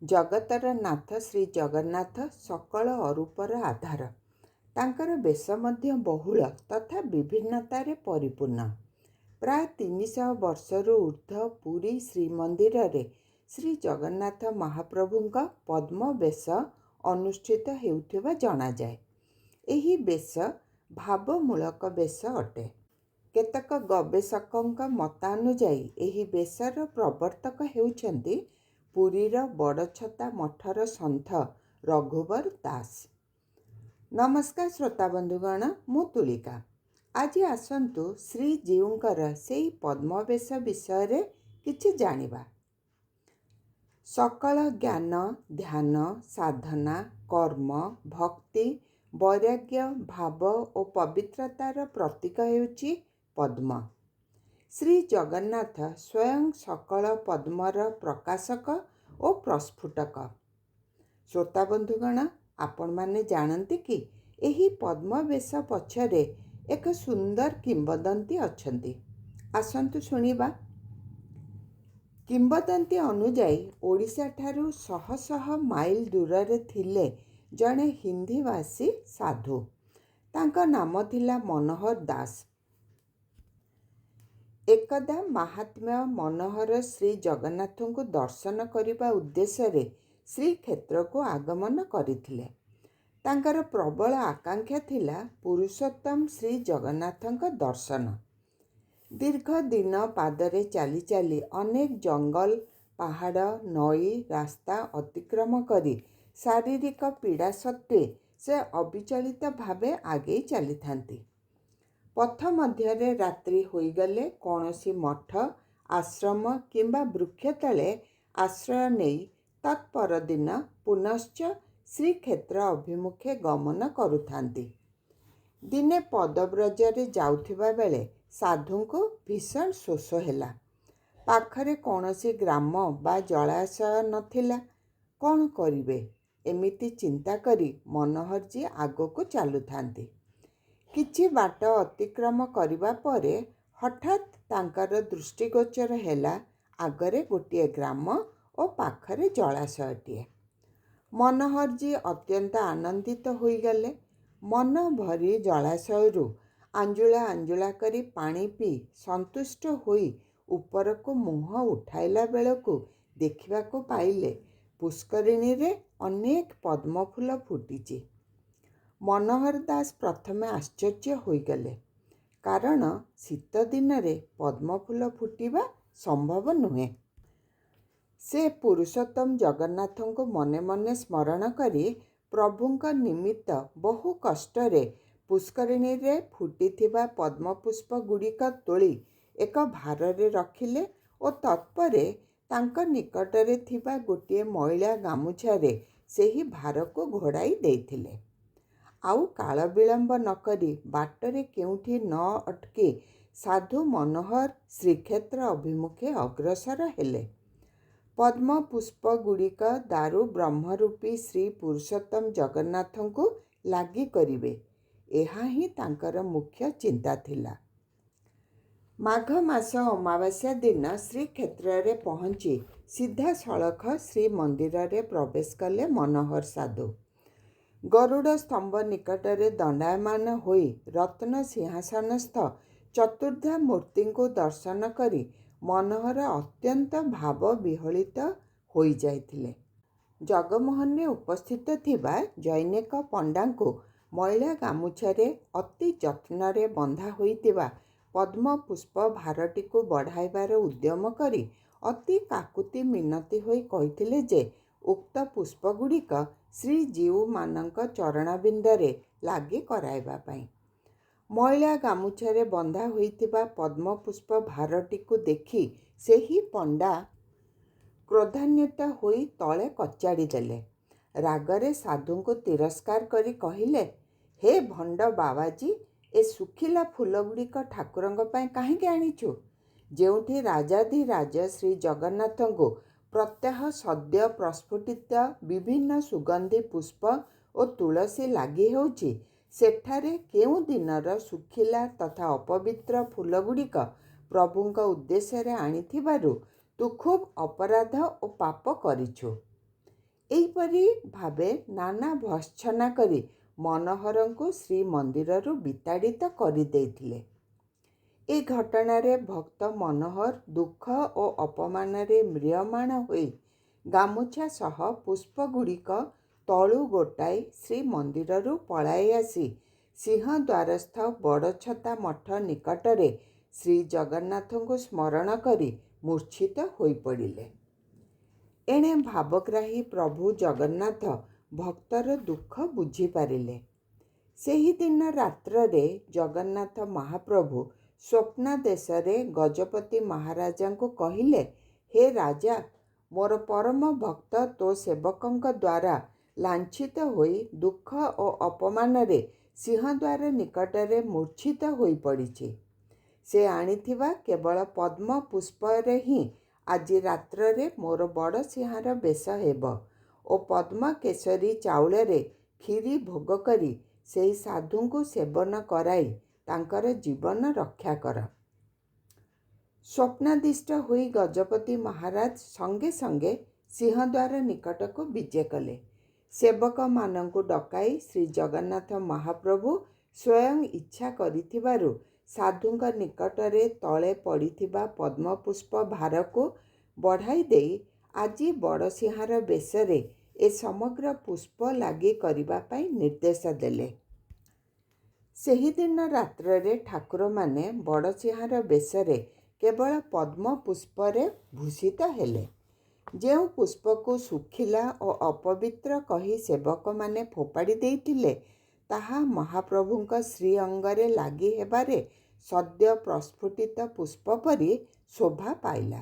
ଜଗତର ନାଥ ଶ୍ରୀ ଜଗନ୍ନାଥ ସକଳ ଅରୂପର ଆଧାର। ତାଙ୍କର ବେଶ ମଧ୍ୟ ବହୁଳ ତଥା ବିଭିନ୍ନତାରେ ପରିପୂର୍ଣ୍ଣ। ପ୍ରାୟ 300 ବର୍ଷରୁ ଉର୍ଦ୍ଧ୍ୱ ପୁରୀ ଶ୍ରୀମନ୍ଦିରରେ ଶ୍ରୀ ଜଗନ୍ନାଥ ମହାପ୍ରଭୁଙ୍କ ପଦ୍ମ ବେଶ ଅନୁଷ୍ଠିତ ହେଉଥିବା ଜଣାଯାଏ। ଏହି ବେଶ ଭାବମୂଳକ ବେଶ ଅଟେ। କେତେକ ଗବେଷକଙ୍କ ମତାନୁଯାୟୀ ଏହି ବେଶର ପ୍ରବର୍ତ୍ତକ ହେଉଛନ୍ତି ପୁରୀର ବଡ଼ଛତା ମଠର ସନ୍ଥ ରଘୁବର ଦାସ। ନମସ୍କାର ଶ୍ରୋତାବନ୍ଧୁଗଣ, ମୁଁ ତୁଳିକା। ଆଜି ଆସନ୍ତୁ ଶ୍ରୀଜୀଉଙ୍କର ସେହି ପଦ୍ମବେଶ ବିଷୟରେ କିଛି ଜାଣିବା। ସକଳ ଜ୍ଞାନ, ଧ୍ୟାନ, ସାଧନା, କର୍ମ, ଭକ୍ତି, ବୈରାଗ୍ୟ, ଭାବ ଓ ପବିତ୍ରତାର ପ୍ରତୀକ ହେଉଛି ପଦ୍ମ। ଶ୍ରୀ ଜଗନ୍ନାଥ ସ୍ୱୟଂ ସକଳ ପଦ୍ମର ପ୍ରକାଶକ ଓ ପ୍ରସ୍ଫୁଟକ। ଶ୍ରୋତାବନ୍ଧୁଗଣ, ଆପଣମାନେ ଜାଣନ୍ତି କି ଏହି ପଦ୍ମବେଶ ପଛରେ ଏକ ସୁନ୍ଦର କିମ୍ବଦନ୍ତୀ ଅଛନ୍ତି? ଆସନ୍ତୁ ଶୁଣିବା। କିମ୍ବଦନ୍ତୀ ଅନୁଯାୟୀ ଓଡ଼ିଶାଠାରୁ ଶହ ଶହ ମାଇଲ ଦୂରରେ ଥିଲେ ଜଣେ ହିନ୍ଦୀଭାଷୀ ସାଧୁ। ତାଙ୍କ ନାମ ଥିଲା ମନୋହର ଦାସ। ଏକଦା ମାହାତ୍ମ୍ୟ ମନୋହର ଶ୍ରୀ ଜଗନ୍ନାଥଙ୍କୁ ଦର୍ଶନ କରିବା ଉଦ୍ଦେଶ୍ୟରେ ଶ୍ରୀକ୍ଷେତ୍ରକୁ ଆଗମନ କରିଥିଲେ। ତାଙ୍କର ପ୍ରବଳ ଆକାଂକ୍ଷା ଥିଲା ପୁରୁଷୋତ୍ତମ ଶ୍ରୀ ଜଗନ୍ନାଥଙ୍କ ଦର୍ଶନ। ଦୀର୍ଘ ଦିନ ପାଦରେ ଚାଲି ଚାଲି ଅନେକ ଜଙ୍ଗଲ, ପାହାଡ଼, ନଈ, ରାସ୍ତା ଅତିକ୍ରମ କରି ଶାରୀରିକ ପୀଡ଼ା ସତ୍ତ୍ୱେ ସେ ଅବିଚଳିତ ଭାବେ ଆଗେଇ ଚାଲିଥାନ୍ତି। ପଥ ମଧ୍ୟରେ ରାତ୍ରି ହୋଇଗଲେ କୌଣସି ମଠ, ଆଶ୍ରମ କିମ୍ବା ବୃକ୍ଷ ତଳେ ଆଶ୍ରୟ ନେଇ ତତ୍ପରଦିନ ପୁନଶ୍ଚ ଶ୍ରୀକ୍ଷେତ୍ର ଅଭିମୁଖେ ଗମନ କରୁଥାନ୍ତି। ଦିନେ ପଦବ୍ରଜରେ ଯାଉଥିବା ବେଳେ ସାଧୁଙ୍କୁ ଭୀଷଣ ଶୋଷ ହେଲା। ପାଖରେ କୌଣସି ଗ୍ରାମ ବା ଜଳାଶୟ ନଥିଲା। କ'ଣ କରିବେ, ଏମିତି ଚିନ୍ତା କରି ମନୋହରଜୀ ଆଗକୁ ଚାଲୁଥାନ୍ତି। କିଛି ବାଟ ଅତିକ୍ରମ କରିବା ପରେ ହଠାତ୍ ତାଙ୍କର ଦୃଷ୍ଟିଗୋଚର ହେଲା ଆଗରେ ଗୋଟିଏ ଗ୍ରାମ ଓ ପାଖରେ ଜଳାଶୟଟିଏ। ମନୋହରଜୀ ଅତ୍ୟନ୍ତ ଆନନ୍ଦିତ ହୋଇଗଲେ। ମନ ଭରି ଜଳାଶୟରୁ ଆଞ୍ଜୁଳା ଆଞ୍ଜୁଳା କରି ପାଣି ପିଇ ସନ୍ତୁଷ୍ଟ ହୋଇ ଉପରକୁ ମୁହଁ ଉଠାଇଲା ବେଳକୁ ଦେଖିବାକୁ ପାଇଲେ ପୁଷ୍କରିଣୀରେ ଅନେକ ପଦ୍ମଫୁଲ ଫୁଟିଛି। ମନୋହର ଦାସ ପ୍ରଥମେ ଆଶ୍ଚର୍ଯ୍ୟ ହୋଇଗଲେ, କାରଣ ଶୀତ ଦିନରେ ପଦ୍ମଫୁଲ ଫୁଟିବା ସମ୍ଭବ ନୁହେଁ। ସେ ପୁରୁଷୋତ୍ତମ ଜଗନ୍ନାଥଙ୍କୁ ମନେ ମନେ ସ୍ମରଣ କରି ପ୍ରଭୁଙ୍କ ନିମିତ୍ତ ବହୁ କଷ୍ଟରେ ପୁଷ୍କରିଣୀରେ ଫୁଟିଥିବା ପଦ୍ମପୁଷ୍ପ ଗୁଡ଼ିକ ତୋଳି ଏକ ଭାରରେ ରଖିଲେ ଓ ତତ୍ପରେ ତାଙ୍କ ନିକଟରେ ଥିବା ଗୋଟିଏ ମଇଳା ଗାମୁଛାରେ ସେହି ଭାରକୁ ଘୋଡ଼ାଇ ଦେଇଥିଲେ। ଆଉ କାଳ ବିଳମ୍ବ ନକରି ବାଟରେ କେଉଁଠି ନ ଅଟକି ସାଧୁ ମନୋହର ଶ୍ରୀକ୍ଷେତ୍ର ଅଭିମୁଖେ ଅଗ୍ରସର ହେଲେ। ପଦ୍ମପୁଷ୍ପ ଗୁଡ଼ିକ ଦାରୁ ବ୍ରହ୍ମରୂପୀ ଶ୍ରୀ ପୁରୁଷୋତ୍ତମ ଜଗନ୍ନାଥଙ୍କୁ ଲାଗି କରିବେ, ଏହା ହିଁ ତାଙ୍କର ମୁଖ୍ୟ ଚିନ୍ତା ଥିଲା। ମାଘ ମାସ ଅମାବାସ୍ୟା ଦିନ ଶ୍ରୀକ୍ଷେତ୍ରରେ ପହଞ୍ଚି ସିଧାସଳଖ ଶ୍ରୀମନ୍ଦିରରେ ପ୍ରବେଶ କଲେ ମନୋହର ସାଧୁ। ଗରୁଡ଼ ସ୍ତମ୍ଭ ନିକଟରେ ଦଣ୍ଡାୟମାନ ହୋଇ ରତ୍ନ ସିଂହାସନସ୍ଥ ଚତୁର୍ଦ୍ଧା ମୂର୍ତ୍ତିଙ୍କୁ ଦର୍ଶନ କରି ମନୋହର ଅତ୍ୟନ୍ତ ଭାବ ବିହ୍ୱଳିତ ହୋଇଯାଇଥିଲେ। ଜଗମୋହନରେ ଉପସ୍ଥିତ ଥିବା ଜନୈକ ପଣ୍ଡାଙ୍କୁ ମଇଳା ଗାମୁଛାରେ ଅତି ଯତ୍ନରେ ବନ୍ଧା ହୋଇଥିବା ପଦ୍ମପୁଷ୍ପ ଭାରଟିକୁ ବଢ଼ାଇବାର ଉଦ୍ୟମ କରି ଅତି କାକୁତି ମିନତି ହୋଇ କହିଥିଲେ ଯେ ଉକ୍ତ ପୁଷ୍ପଗୁଡ଼ିକ ଶ୍ରୀଜୀଉମାନଙ୍କ ଚରଣାବିନ୍ଦରେ ଲାଗି କରାଇବା ପାଇଁ। ମଇଳା ଗାମୁଛାରେ ବନ୍ଧା ହୋଇଥିବା ପଦ୍ମପୁଷ୍ପ ଭାରଟିକୁ ଦେଖି ସେହି ପଣ୍ଡା କ୍ରୋଧାନ୍ୱିତ ହୋଇ ତଳେ କଚାଡ଼ି ଦେଲେ। ରାଗରେ ସାଧୁଙ୍କୁ ତିରସ୍କାର କରି କହିଲେ, ହେ ଭଣ୍ଡ ବାବାଜୀ, ଏ ଶୁଖିଲା ଫୁଲଗୁଡ଼ିକ ଠାକୁରଙ୍କ ପାଇଁ କାହିଁକି ଆଣିଛୁ? ଯେଉଁଠି ରାଜାଧିରାଜ ଶ୍ରୀ ଜଗନ୍ନାଥଙ୍କୁ ପ୍ରତ୍ୟହ ସଦ୍ୟ ପ୍ରସ୍ଫୁଟିତ ବିଭିନ୍ନ ସୁଗନ୍ଧି ପୁଷ୍ପ ଓ ତୁଳସୀ ଲାଗି ହେଉଛି, ସେଠାରେ କେଉଁ ଦିନର ଶୁଖିଲା ତଥା ଅପବିତ୍ର ଫୁଲଗୁଡ଼ିକ ପ୍ରଭୁଙ୍କ ଉଦ୍ଦେଶ୍ୟରେ ଆଣିଥିବାରୁ ତୁ ଖୁବ୍ ଅପରାଧ ଓ ପାପ କରିଛୁ। ଏହିପରି ଭାବେ ନାନା ଭର୍ତ୍ସନା କରି ମନୋହରଙ୍କୁ ଶ୍ରୀମନ୍ଦିରରୁ ବିତାଡ଼ିତ କରିଦେଇଥିଲେ। ଏ ଘଟଣାରେ ଭକ୍ତ ମନୋହର ଦୁଃଖ ଓ ଅପମାନରେ ମ୍ରିୟମାଣ ହୋଇ ଗାମୁଛା ସହ ପୁଷ୍ପଗୁଡ଼ିକ ତଳୁ ଗୋଟାଇ ଶ୍ରୀମନ୍ଦିରରୁ ପଳାଇ ଆସି ସିଂହଦ୍ୱାରସ୍ଥ ବଡ଼ଛତା ମଠ ନିକଟରେ ଶ୍ରୀଜଗନ୍ନାଥଙ୍କୁ ସ୍ମରଣ କରି ମୂର୍ଚ୍ଛିତ ହୋଇପଡ଼ିଲେ। ଏଣେ ଭାବଗ୍ରାହୀ ପ୍ରଭୁ ଜଗନ୍ନାଥ ଭକ୍ତର ଦୁଃଖ ବୁଝିପାରିଲେ। ସେହିଦିନ ରାତ୍ରରେ ଜଗନ୍ନାଥ ମହାପ୍ରଭୁ ସ୍ୱପ୍ନାଦେଶରେ ଗଜପତି ମହାରାଜାଙ୍କୁ କହିଲେ, ହେ ରାଜା, ମୋର ପରମ ଭକ୍ତ ତୋ ସେବକଙ୍କ ଦ୍ୱାରା ଲାଞ୍ଛିତ ହୋଇ ଦୁଃଖ ଓ ଅପମାନରେ ସିଂହଦ୍ୱାର ନିକଟରେ ମୂର୍ଚ୍ଛିତ ହୋଇପଡ଼ିଛି। ସେ ଆଣିଥିବା କେବଳ ପଦ୍ମ ପୁଷ୍ପରେ ହିଁ ଆଜି ରାତ୍ରରେ ମୋର ବଡ଼ସିଂହାର ବେଶ ହେବ ଓ ପଦ୍ମ କେଶରୀ ଚାଉଳରେ କ୍ଷୀରି ଭୋଗ କରି ସେହି ସାଧୁଙ୍କୁ ସେବନ କରାଇ ତାଙ୍କର ଜୀବନ ରକ୍ଷା କର। ସ୍ୱପ୍ନାଦିଷ୍ଟ ହୋଇ ଗଜପତି ମହାରାଜ ସଙ୍ଗେ ସଙ୍ଗେ ସିଂହଦ୍ୱାର ନିକଟକୁ ବିଜେ କଲେ। ସେବକମାନଙ୍କୁ ଡକାଇ ଶ୍ରୀଜଗନ୍ନାଥ ମହାପ୍ରଭୁ ସ୍ୱୟଂ ଇଚ୍ଛା କରିଥିବାରୁ ସାଧୁଙ୍କ ନିକଟରେ ତଳେ ପଡ଼ିଥିବା ପଦ୍ମପୁଷ୍ପ ଭାରକୁ ବଢ଼ାଇ ଦେଇ ଆଜି ବଡ଼ସିଂହାର ବେଶରେ ଏ ସମଗ୍ର ପୁଷ୍ପ ଲାଗି କରିବା ପାଇଁ ନିର୍ଦ୍ଦେଶ ଦେଲେ। ସେହିଦିନ ରାତ୍ରରେ ଠାକୁରମାନେ ବଡ଼ସିଂହାର ବେଶରେ କେବଳ ପଦ୍ମ ପୁଷ୍ପରେ ଭୂଷିତ ହେଲେ। ଯେଉଁ ପୁଷ୍ପକୁ ଶୁଖିଲା ଓ ଅପବିତ୍ର କହି ସେବକମାନେ ଫୋପାଡ଼ି ଦେଇଥିଲେ, ତାହା ମହାପ୍ରଭୁଙ୍କ ଶ୍ରୀଅଙ୍ଗରେ ଲାଗି ହେବାରେ ସଦ୍ୟ ପ୍ରସ୍ଫୁଟିତ ପୁଷ୍ପ ପରି ଶୋଭା ପାଇଲା।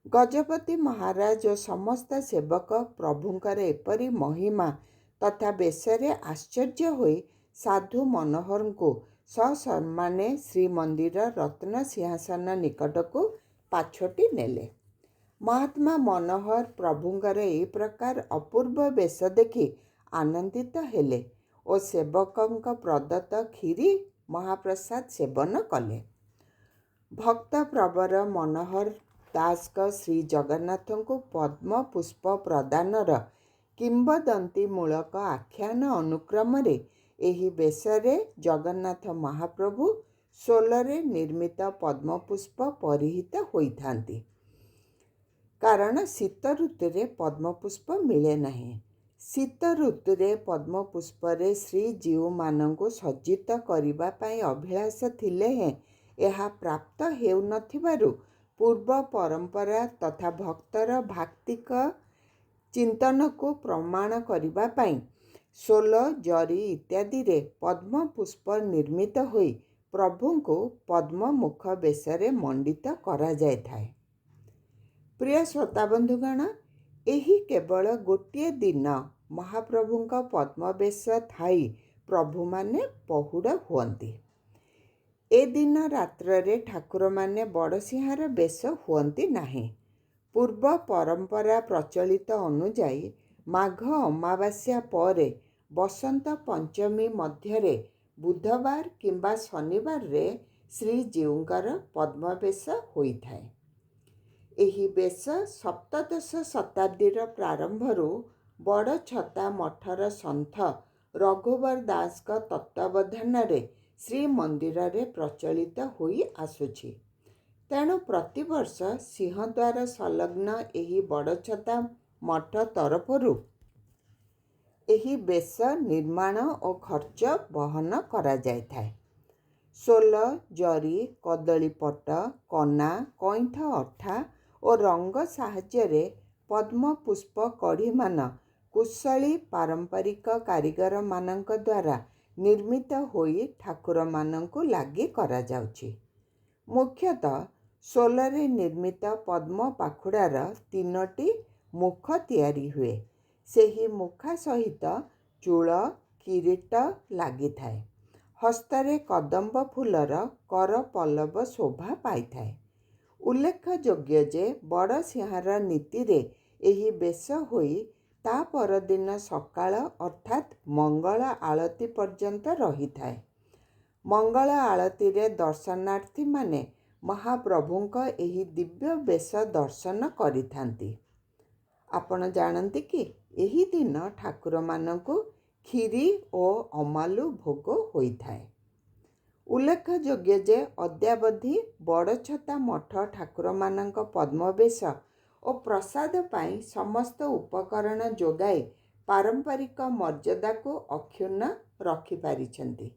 ଗଜପତି ମହାରାଜ ଓ ସମସ୍ତ ସେବକ ପ୍ରଭୁଙ୍କର ଏପରି ମହିମା ତଥା ବେଶରେ ଆଶ୍ଚର୍ଯ୍ୟ ହୋଇ ସାଧୁ ମନୋହରଙ୍କୁ ସସମ୍ମାନେ ଶ୍ରୀମନ୍ଦିର ରତ୍ନ ସିଂହାସନ ନିକଟକୁ ପାଛୋଟି ନେଲେ। ମହାତ୍ମା ମନୋହର ପ୍ରଭୁଙ୍କର ଏହି ପ୍ରକାର ଅପୂର୍ବ ବେଶ ଦେଖି ଆନନ୍ଦିତ ହେଲେ ଓ ସେବକଙ୍କ ପ୍ରଦତ୍ତ କ୍ଷୀରି ମହାପ୍ରସାଦ ସେବନ କଲେ। ଭକ୍ତ ପ୍ରବର ମନୋହର ଦାସଙ୍କ ଶ୍ରୀଜଗନ୍ନାଥଙ୍କୁ ପଦ୍ମ ପୁଷ୍ପ ପ୍ରଦାନର କିମ୍ବଦନ୍ତୀମୂଳକ ଆଖ୍ୟାନ ଅନୁକ୍ରମରେ ଏହି ବେଶରେ ଜଗନ୍ନାଥ ମହାପ୍ରଭୁ ସୋଲରେ ନିର୍ମିତ ପଦ୍ମପୁଷ୍ପ ପରିହିତ ହୋଇଥାନ୍ତି। କାରଣ ଶୀତ ଋତୁରେ ପଦ୍ମପୁଷ୍ପ ମିଳେ ନାହିଁ। ଶୀତ ଋତୁରେ ପଦ୍ମପୁଷ୍ପରେ ଶ୍ରୀଜୀଉମାନଙ୍କୁ ସଜ୍ଜିତ କରିବା ପାଇଁ ଅଭିଳାଷ ଥିଲେ ହେଁ ଏହା ପ୍ରାପ୍ତ ହେଉନଥିବାରୁ ପୂର୍ବ ପରମ୍ପରା ତଥା ଭକ୍ତର ଭାକ୍ତିକ ଚିନ୍ତନକୁ ପ୍ରମାଣ କରିବା ପାଇଁ ସୋଲ, ଜରି ଇତ୍ୟାଦିରେ ପଦ୍ମପୁଷ୍ପ ନିର୍ମିତ ହୋଇ ପ୍ରଭୁଙ୍କୁ ପଦ୍ମମୁଖ ବେଶରେ ମଣ୍ଡିତ କରାଯାଇଥାଏ। ପ୍ରିୟ ଶ୍ରୋତାବନ୍ଧୁଗଣ, ଏହି କେବଳ ଗୋଟିଏ ଦିନ ମହାପ୍ରଭୁଙ୍କ ପଦ୍ମବେଶ ଥାଇ ପ୍ରଭୁମାନେ ପହୁଡ଼ ହୁଅନ୍ତି। ଏ ଦିନ ରାତ୍ରରେ ଠାକୁରମାନେ ବଡ଼ସିଂହାର ବେଶ ହୁଅନ୍ତି ନାହିଁ। ପୂର୍ବ ପରମ୍ପରା ପ୍ରଚଳିତ ଅନୁଯାୟୀ ମାଘ ଅମାବାସ୍ୟା ପରେ ବସନ୍ତ ପଞ୍ଚମୀ ମଧ୍ୟରେ ବୁଧବାର କିମ୍ବା ଶନିବାରରେ ଶ୍ରୀଜୀଉଙ୍କର ପଦ୍ମବେଶ ହୋଇଥାଏ। ଏହି ବେଶ ସପ୍ତଦଶ ଶତାବ୍ଦୀର ପ୍ରାରମ୍ଭରୁ ବଡ଼ଛତା ମଠର ସନ୍ଥ ରଘୁବର ଦାସଙ୍କ ତତ୍ତ୍ୱାବଧାନରେ ଶ୍ରୀମନ୍ଦିରରେ ପ୍ରଚଳିତ ହୋଇ ଆସୁଛି। ତେଣୁ ପ୍ରତିବର୍ଷ ସିଂହଦ୍ୱାର ସଂଲଗ୍ନ ଏହି ବଡ଼ଛତା ମଠ ତରଫରୁ ଏହି ବେଶ ନିର୍ମାଣ ଓ ଖର୍ଚ୍ଚ ବହନ କରାଯାଇଥାଏ। ସୋଲ, ଜରି, କଦଳୀପଟ, କନା, କଇଁଥ ଅଠା ଓ ରଙ୍ଗ ସାହାଯ୍ୟରେ ପଦ୍ମପୁଷ୍ପ କଢ଼ିମାନ କୁଶଳୀ ପାରମ୍ପରିକ କାରିଗରମାନଙ୍କ ଦ୍ୱାରା ନିର୍ମିତ ହୋଇ ଠାକୁରମାନଙ୍କୁ ଲାଗି କରାଯାଉଛି। ମୁଖ୍ୟତଃ ସୋଲରେ ନିର୍ମିତ ପଦ୍ମ ପାଖୁଡ଼ାର 3ଟି ମୁଖ ତିଆରି ହୁଏ। ସେହି ମୁଖା ସହିତ ଚୂଳ, କିରୀଟ ଲାଗିଥାଏ। ହସ୍ତରେ କଦମ୍ବ ଫୁଲର କରପଲ୍ଲବ ଶୋଭା ପାଇଥାଏ। ଉଲ୍ଲେଖଯୋଗ୍ୟ ଯେ ବଡ଼ସିଂହାର ନୀତିରେ ଏହି ବେଶ ହୋଇ ତା ପରଦିନ ସକାଳ ଅର୍ଥାତ୍ ମଙ୍ଗଳ ଆଳତି ପର୍ଯ୍ୟନ୍ତ ରହିଥାଏ। ମଙ୍ଗଳ ଆଳତିରେ ଦର୍ଶନାର୍ଥୀମାନେ ମହାପ୍ରଭୁଙ୍କ ଏହି ଦିବ୍ୟ ବେଶ ଦର୍ଶନ କରିଥାନ୍ତି। ଆପଣ ଜାଣନ୍ତି କି ଏହି ଦିନ ଠାକୁରମାନଙ୍କୁ କ୍ଷୀରି ଓ ଅମାଲୁ ଭୋଗ ହୋଇଥାଏ। ଉଲ୍ଲେଖଯୋଗ୍ୟ ଯେ ଅଦ୍ୟାବଧି ବଡ଼ଛତା ମଠ ଠାକୁରମାନଙ୍କ ପଦ୍ମବେଶ ଓ ପ୍ରସାଦ ପାଇଁ ସମସ୍ତ ଉପକରଣ ଯୋଗାଇ ପାରମ୍ପରିକ ମର୍ଯ୍ୟାଦାକୁ ଅକ୍ଷୁଣ୍ଣ ରଖିପାରିଛନ୍ତି।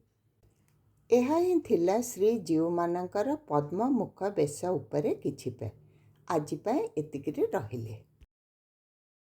ଏହା ହିଁ ଥିଲା ଶ୍ରୀଜୀଉମାନଙ୍କର ପଦ୍ମମୁଖ ବେଶ ଉପରେ କିଛି ଆଜି ପାଇଁ ଏତିକିରେ ରହିଲେ।